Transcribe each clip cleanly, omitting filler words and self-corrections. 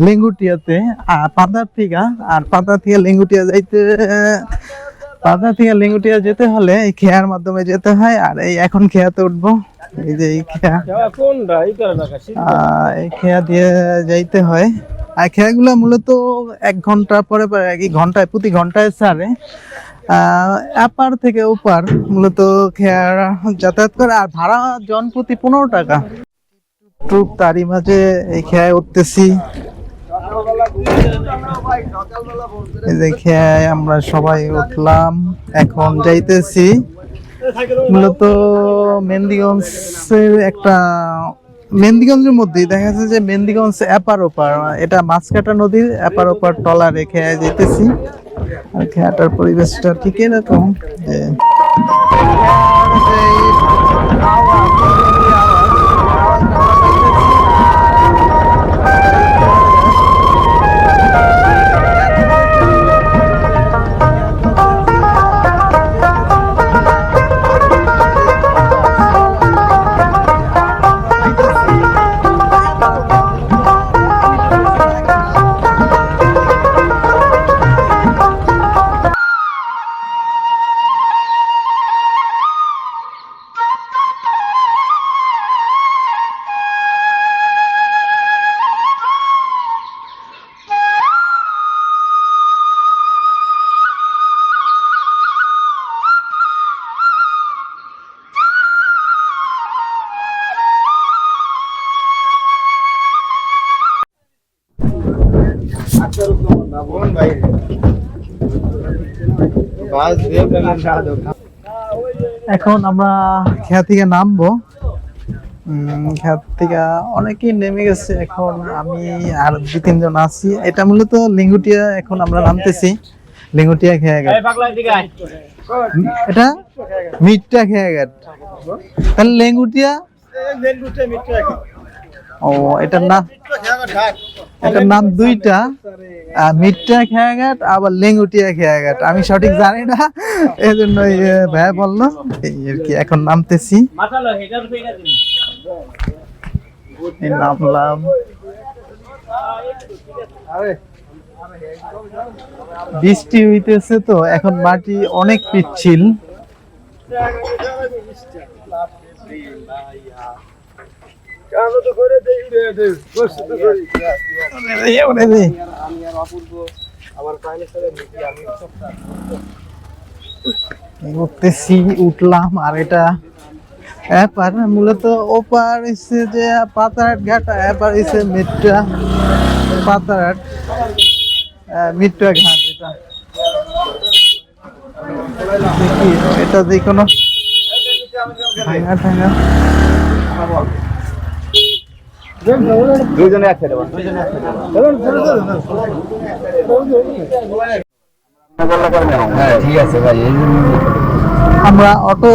লেঙ্গুটিয়াতে পাতার থেকে, আর পাতা থেকে লেঙ্গুটিয়া যাইতে, পাতা থেকে লেঙ্গুটিয়া যেতে হলে এই খেয়ার মাধ্যমে যেতে হয়। আর এই এখন খেয়াতে উঠবো, এই যে এই খেয়া, এই খেয়া দিয়ে যাইতে হয়। আর খেয়াগুলো মূলত 1 ঘন্টা পরে পরে, কি ঘন্টায় প্রতি ঘন্টায় ছাড়ে এপার থেকে ওপার মূলত খেয়ার যাতায়াত করে। আর ভাড়া জনপ্রতি 15 টাকা। ট্রুপ তারই মাঝে এই খেয়ায় উঠতেছি। এই যে খেয়ায় আমরা সবাই উঠলাম, এখন যাইতেছি মূলত মেহেন্দিগঞ্জের একটা, মেহেন্দিগঞ্জের মধ্যেই দেখা যাচ্ছে যে মেহেন্দিগঞ্জ এপার ওপার, এটা মাছকাটা নদীর এপার ওপার টলা রেখে যেতেছি। আর খেয়াটার পরিবেশটা ঠিক এরকম যে এখন আমরা খেয়া থেকে নামবো। খেয়া থেকে অনেকেই নেমে গেছে, এখন আমি আর 2-3 জন আছি। এটা মূলত লিঙ্গুটিয়া, এখন আমরা নামতেছি লিঙ্গুটিয়া খেয়াঘাট। এটা মিটটা খেয়াঘাট, তাহলে লিঙ্গুটিয়া। ও এটার নাম, এটার নাম দুইটা, মিটটা খেয়াঘাট আবার লেঙ্গুটিয়া খেয়াঘাট। আমি সঠিক জানি না, এই জন্য ভাইয়া বললো এই আর কি। এখন নামতেছি, নামলাম। বৃষ্টি হইতেছে তো এখন মাটি অনেক পিচ্ছিল। উঠলাম, আর এটা এপার মূলত ওপার হচ্ছে যে পাতারহাট ঘাট, এপার হচ্ছে মিট্টা পাতারহাট, মিট্টা ঘাট। এটা এটা যে কোনো ভাঙা ঠাঙা দুইজনে আছে। হ্যাঁ ঠিক আছে ভাই। আমরা অটো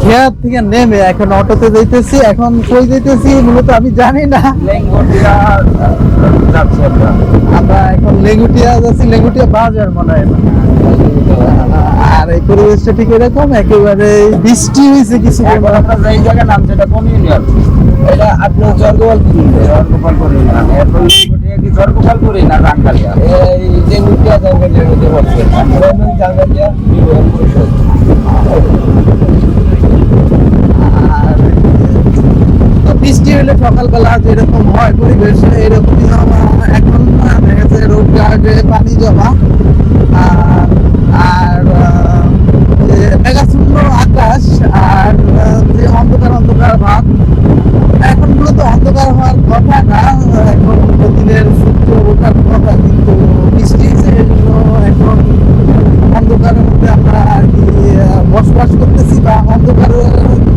খেয়া থেকে নেমে এখন অটোতে যাইতেছি। এখন কই যাইতেছি মূলত আমি জানি না। আমরা এখন লেঙ্গুটিয়া যাচ্ছি, লেঙ্গুটিয়া বাজার মনে হয়। আর এই পরিবেশটা ঠিক এরকম, একেবারে বৃষ্টি হয়েছে কিছু। এই জায়গার নাম যেটা কোন ইউনিয়ন, এটা আপনার জর্গোপালপুরি না, জর্গোপালপুরি না রাঙ্গালিয়া, এই লেঙ্গুটিয়া জাঙ্গালিয়ার মধ্যে বলছে জাঙ্গালিয়া ইউনিয়ন পরিষদ। বৃষ্টি হলে সকালবেলা যেরকম হয় পরিবেশ, এরকমই এখন দেখা যাচ্ছে রোড গার্ডে পানি জমা, আর মেঘাচ্ছন্ন আকাশ, আর যে অন্ধকার অন্ধকার ভাব। এখন মূলত অন্ধকার হওয়ার কথা না, এখন দিনের সূর্য ওঠার কথা, কিন্তু বৃষ্টি সেজন্য এখন অন্ধকারের মধ্যে আমরা আর কি বসবাস করতেছি বা অন্ধকার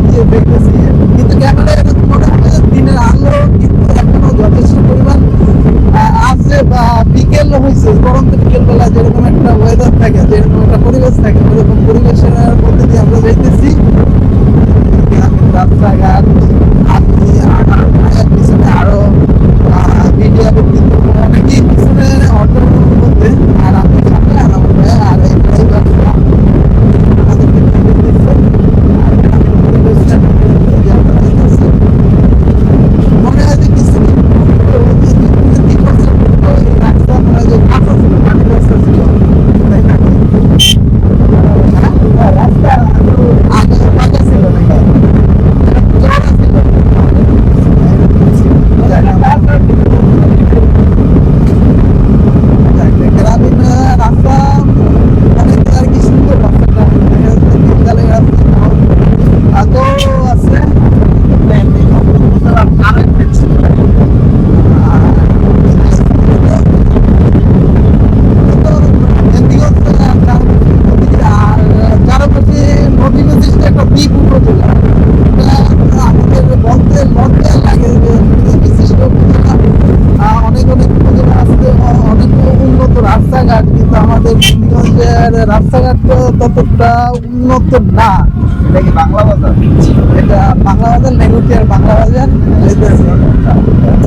দিয়ে দেখতেছি। কিন্তু ক্যামেরায় মনে হয় দিনের আলো কিন্তু এখনো যথেষ্ট পরিমাণ আছে, বা বিকেল হয়েছে, গরম বিকেল বেলা যেরকম একটা ওয়েদার থাকে, যেরকম একটা পরিবেশ থাকে, ওরকম পরিবেশের মধ্যে দিয়ে আমরা যাইতেছি। রাস্তাঘাট পিছনে আরো মিডিয়া কিন্তু অনেকেই পিছনে অটোর মধ্যে, আর আমি সামনে আনাম আর এই মনে হয় যে কিছু মুন্সিগঞ্জের রাস্তাঘাট তো ততটা উন্নত না। এটা কি বাংলা বাজার? এটা বাংলা বাজার, নেগুটিয়ার বাংলা বাজার।